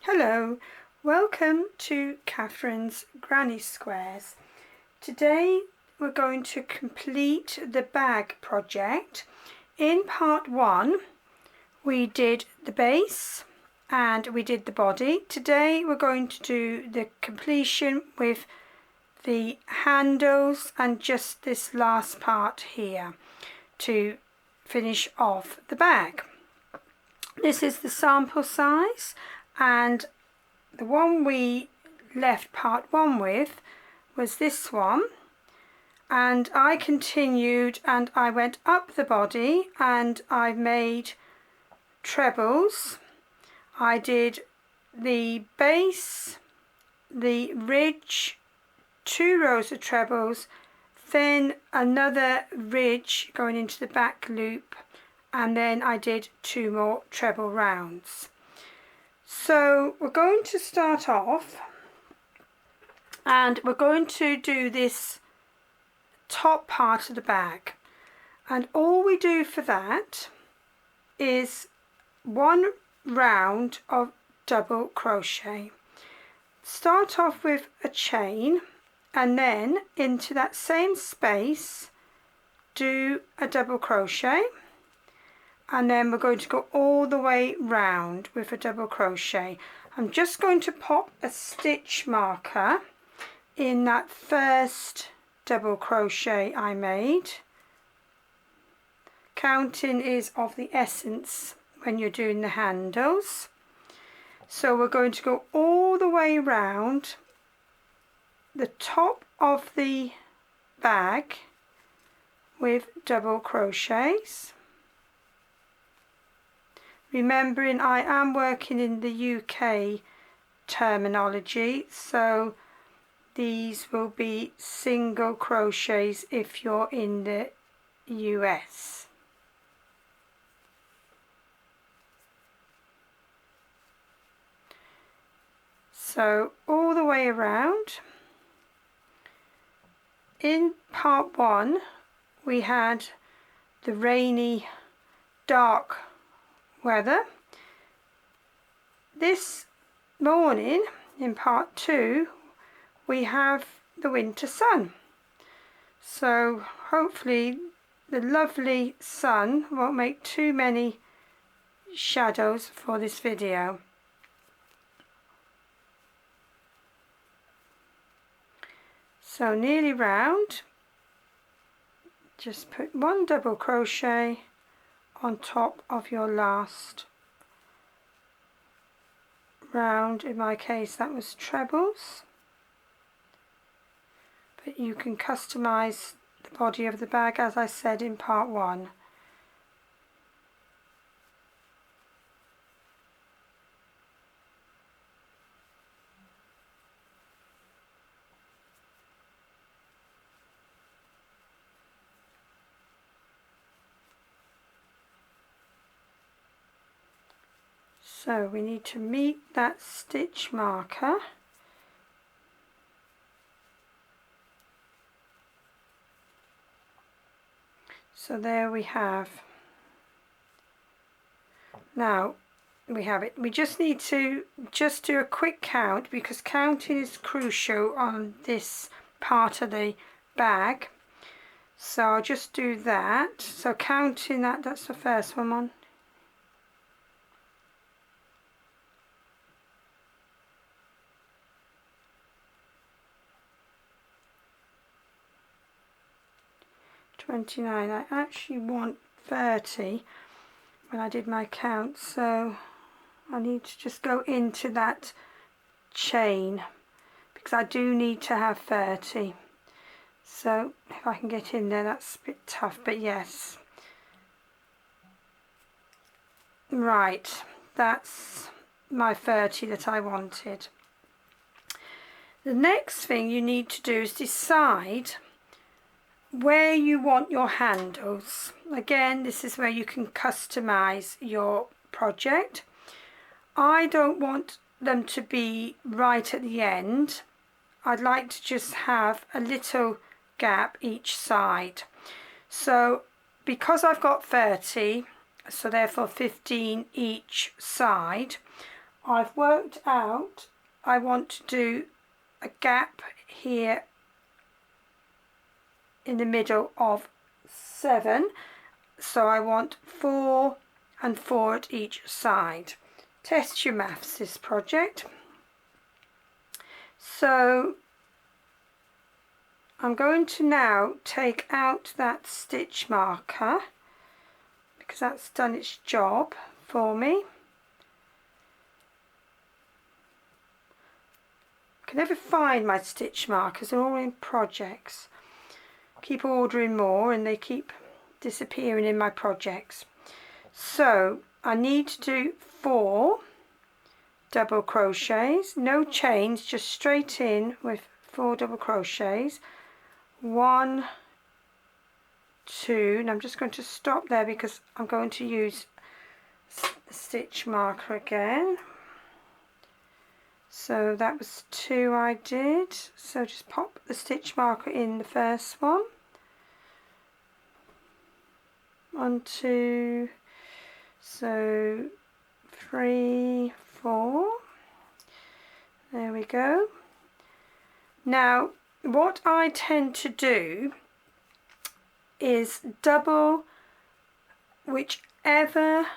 Hello, welcome to Catherine's Granny Squares. Today we're going to complete the bag project. In part 1 we did the base and we did the body. Today we're going to do the completion with the handles and just this last part here to finish off the bag. This is the sample size, and the one we left part 1 with was this one, and I continued and I went up the body and I made trebles. I did the base, the ridge, 2 rows of trebles, then another ridge going into the back loop, and then I did 2 more treble rounds. So we're going to start off and we're going to do this top part of the bag, and all we do for that is 1 round of double crochet. Start off with a chain and then into that same space do a double crochet, and then we're going to go all the way round with a double crochet. I'm just going to pop a stitch marker in that first double crochet I made. Counting is of the essence when you're doing the handles. So we're going to go all the way round the top of the bag with double crochets. Remembering I am working in the UK terminology, so these will be single crochets if you're in the US. So all the way around. In part 1 we had the rainy, dark weather. This morning in part 2 we have the winter sun, so hopefully the lovely sun won't make too many shadows for this video. So nearly round, just put 1 double crochet on top of your last round. In my case that was trebles, but you can customize the body of the bag as I said in part 1. So we need to meet that stitch marker. So there we have. Now we have it. We just need to do a quick count, because counting is crucial on this part of the bag. So I'll just do that. So counting that's the first one on. I actually want 30 when I did my count, so I need to just go into that chain because I do need to have 30. So if I can get in there, that's a bit tough, but yes. Right, that's my 30 that I wanted. The next thing you need to do is decide where you want your handles. Again, this is where you can customize your project. I don't want them to be right at the end. I'd like to just have a little gap each side. So because I've got 30, so therefore 15 each side, I've worked out I want to do a gap here in the middle of 7, so I want 4 and 4 at each side. Test your maths, this project. So I'm going to now take out that stitch marker because that's done its job for me. I can never find my stitch markers, they're all in projects. Keep ordering more and they keep disappearing in my projects. So I need to do 4 double crochets, no chains, just straight in with 4 double crochets. 1, 2, and I'm just going to stop there because I'm going to use the stitch marker again. So that was 2 I did, so just pop the stitch marker in the first one. 1, 2, so 3, 4, there we go. Now what I tend to do is double whichever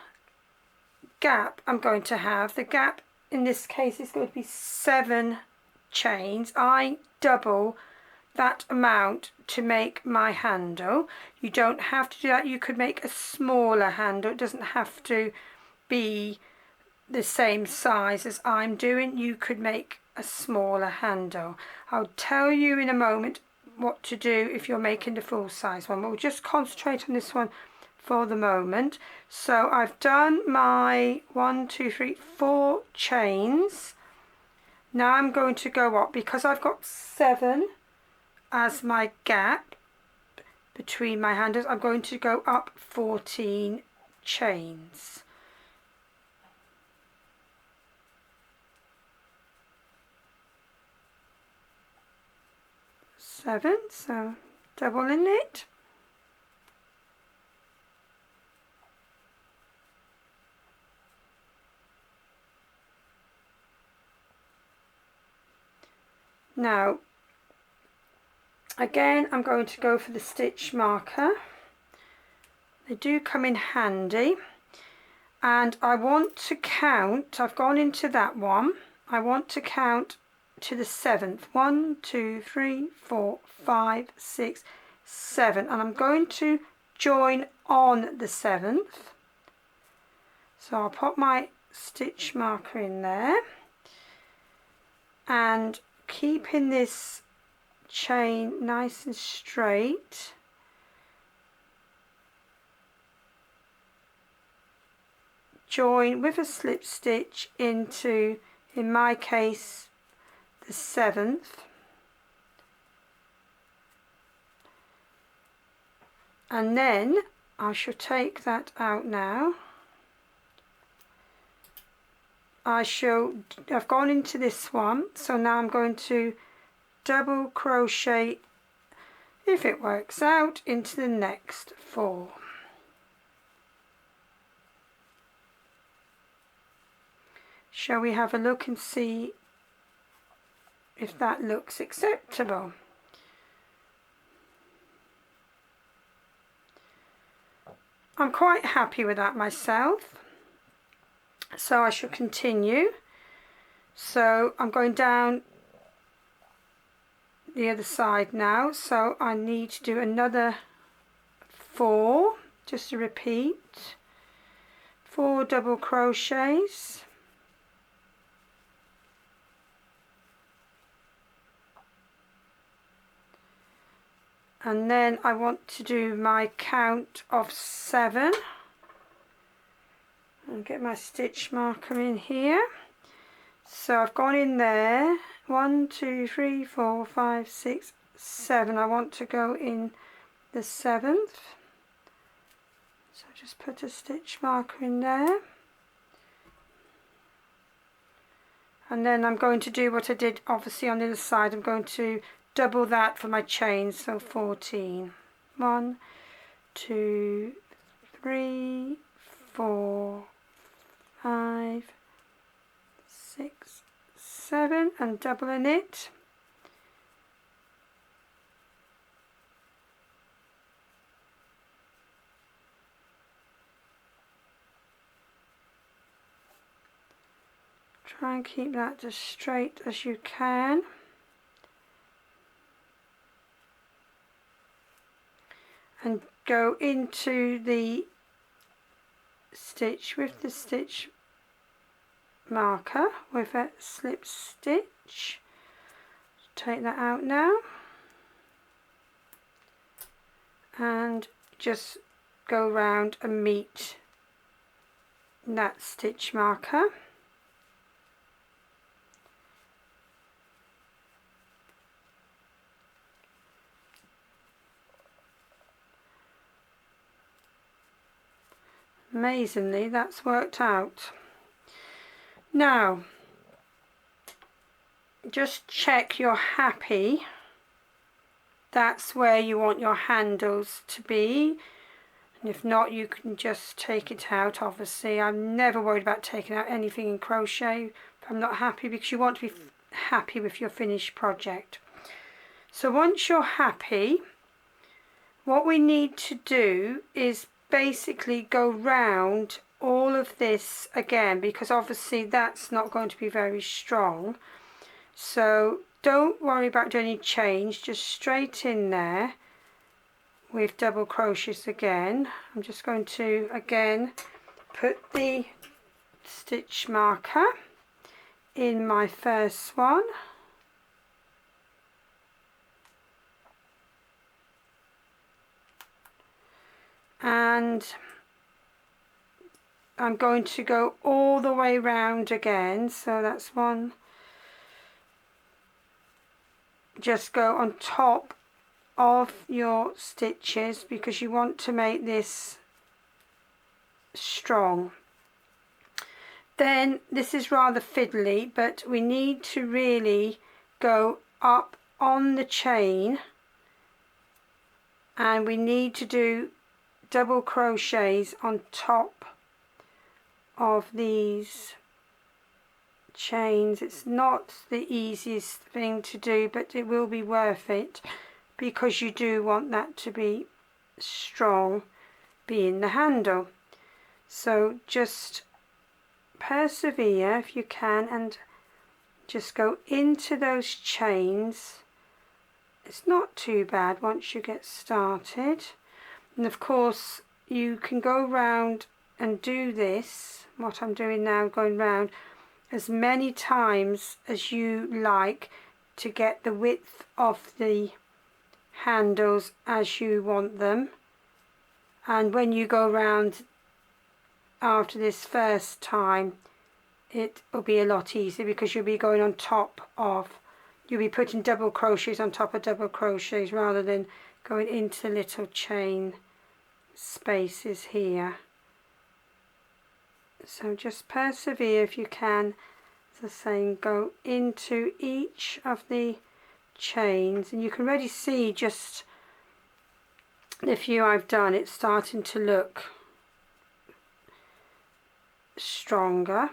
gap I'm going to have. The gap in this case is going to be 7 chains. I double that amount to make my handle. You don't have to do that. You could make a smaller handle. It doesn't have to be the same size as I'm doing. You could make a smaller handle. I'll tell you in a moment what to do if you're making the full size one. We'll just concentrate on this one for the moment. So I've done my 1, 2, 3, 4 chains. Now I'm going to go up because I've got 7 as my gap between my handles. I'm going to go up 14 chains. So doubling it. Now again I'm going to go for the stitch marker. They do come in handy, and I want to count. I've gone into that one. I want to count to the 7th. 1, 2, 3, 4, 5, 6, 7, and I'm going to join on the 7th. So I'll pop my stitch marker in there and keeping this chain nice and straight, join with a slip stitch into, in my case, the 7th, and then I shall take that out now. I've gone into this one, so now I'm going to double crochet, if it works out, into the next 4. Shall we have a look and see if that looks acceptable? I'm quite happy with that myself, so I shall continue. So I'm going down the other side now, so I need to do another 4, just to repeat, 4 double crochets, and then I want to do my count of 7 and get my stitch marker in here. So I've gone in there, 1, 2, 3, 4, 5, 6, 7. I want to go in the 7th, so just put a stitch marker in there, and then I'm going to do what I did obviously on the other side. I'm going to double that for my chain, so 14. 1, 2, 3, 4, 5, 6, 7 and doubling it. Try and keep that as straight as you can. And go into the stitch with the stitch marker with a slip stitch. Take that out now and just go round and meet that stitch marker. Amazingly, that's worked out. Now, just check you're happy. That's where you want your handles to be. And if not, you can just take it out. Obviously, I'm never worried about taking out anything in crochet if I'm not happy, because you want to be happy with your finished project. So once you're happy, what we need to do is basically go round all of this again, because obviously that's not going to be very strong. So don't worry about doing any change, just straight in there with double crochets again. I'm just going to again put the stitch marker in my first one, and I'm going to go all the way round again. So that's one. Just go on top of your stitches because you want to make this strong. Then this is rather fiddly, but we need to really go up on the chain, and we need to do double crochets on top of these chains. It's not the easiest thing to do, but it will be worth it because you do want that to be strong, being the handle. So just persevere if you can and just go into those chains. It's not too bad once you get started. And of course you can go round and do this, what I'm doing now, going round as many times as you like to get the width of the handles as you want them. And when you go round after this first time, it will be a lot easier because you'll be going on top of, you'll be putting double crochets on top of double crochets rather than going into the little chain spaces here. So just persevere if you can. As I say, go into each of the chains, and you can already see just the few I've done, it's starting to look stronger.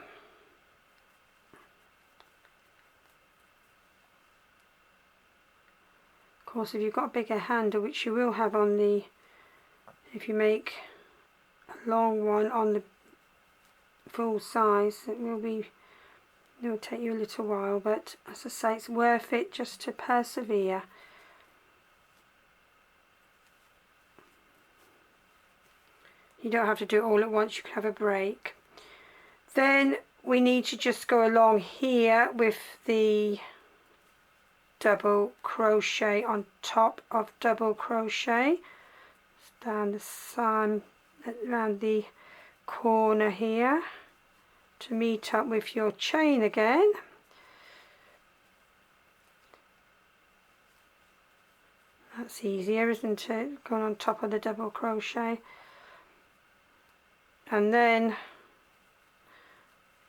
Of course, if you've got a bigger handle, which you will have on the, if you make a long one on the full size, it will take you a little while, but as I say, it's worth it just to persevere. You don't have to do it all at once, you can have a break. Then we need to just go along here with the double crochet on top of double crochet down the side, around the corner here, to meet up with your chain again. That's easier, isn't it? Going on top of the double crochet. And then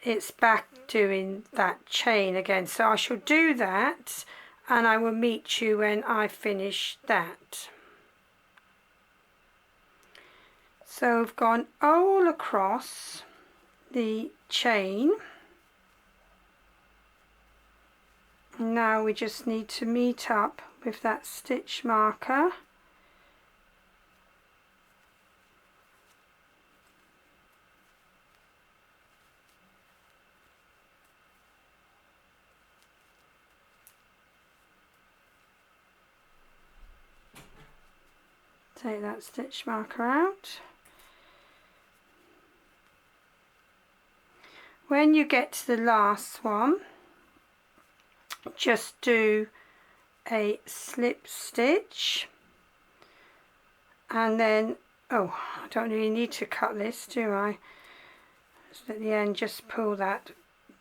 it's back doing that chain again. So I shall do that and I will meet you when I finish that. So I've gone all across the chain, Now we just need to meet up with that stitch marker. Take that stitch marker out. When you get to the last one, just do a slip stitch, and then, oh, I don't really need to cut this, do I? Just at the end, just pull that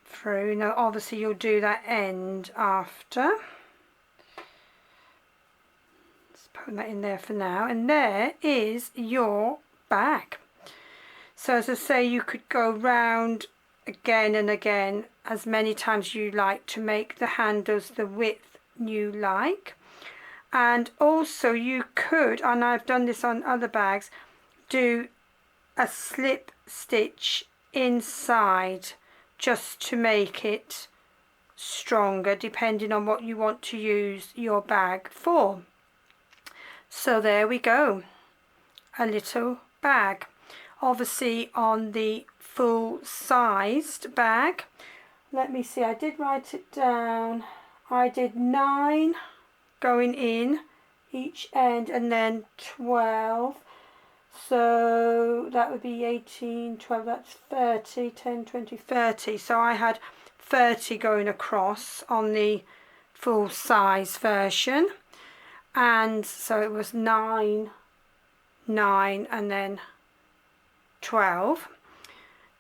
through. Now obviously you'll do that end after. Let's put that in there for now, and there is your bag. So as I say, you could go round again and again as many times you like to make the handles the width you like. And also you could, and I've done this on other bags, do a slip stitch inside just to make it stronger, depending on what you want to use your bag for. So there we go, a little bag. Obviously on the full-sized bag, let me see, I did write it down. I did 9 going in each end and then 12, so that would be 18, 12, that's 30, 10, 20, 30. So I had 30 going across on the full-size version, and so it was 9, 9 and then 12.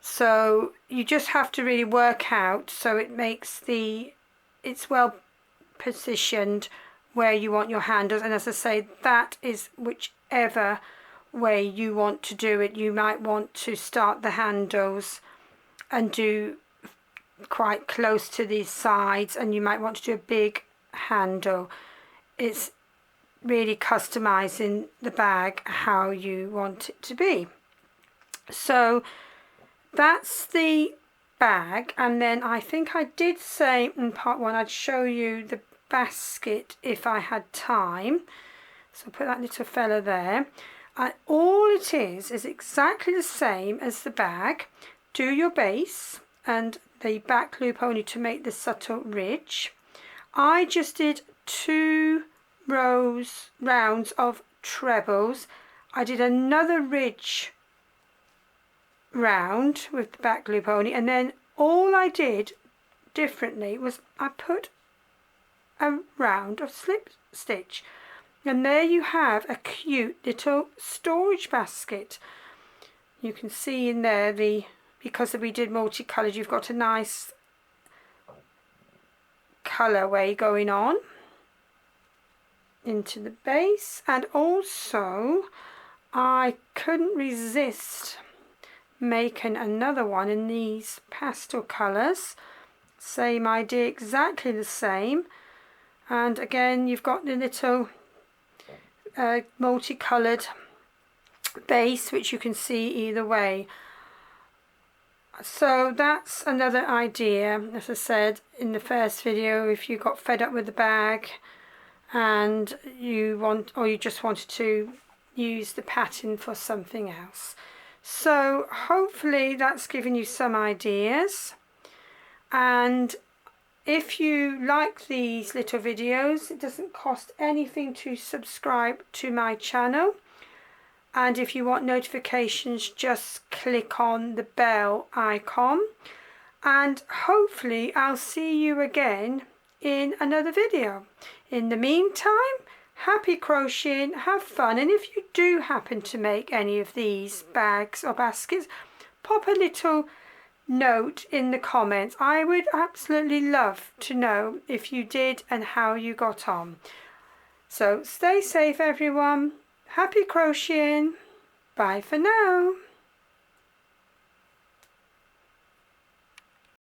So you just have to really work out so it makes it's well positioned where you want your handles. And as I say, that is whichever way you want to do it. You might want to start the handles and do quite close to these sides, and you might want to do a big handle. It's really customizing the bag how you want it to be. So that's the bag, and then I think I did say in part 1 I'd show you the basket if I had time. So put that little fella there. All it is exactly the same as the bag. Do your base and the back loop only to make the subtle ridge. I just did 2 rounds of trebles. I did another ridge round with the back loop only, and then all I did differently was I put a round of slip stitch, and there you have a cute little storage basket. You can see in there, because we did multicolored, you've got a nice colorway going on into the base. And also I couldn't resist making another one in these pastel colors. Same idea, exactly the same. And again, you've got the little multicolored base, which you can see either way. So that's another idea. As I said in the first video, if you got fed up with the bag and you just wanted to use the pattern for something else. So hopefully that's given you some ideas. And if you like these little videos, it doesn't cost anything to subscribe to my channel. And if you want notifications, just click on the bell icon. And hopefully I'll see you again in another video. In the meantime, happy crocheting, have fun, and if you do happen to make any of these bags or baskets, pop a little note in the comments. I would absolutely love to know if you did and how you got on. So stay safe everyone, happy crocheting, bye for now.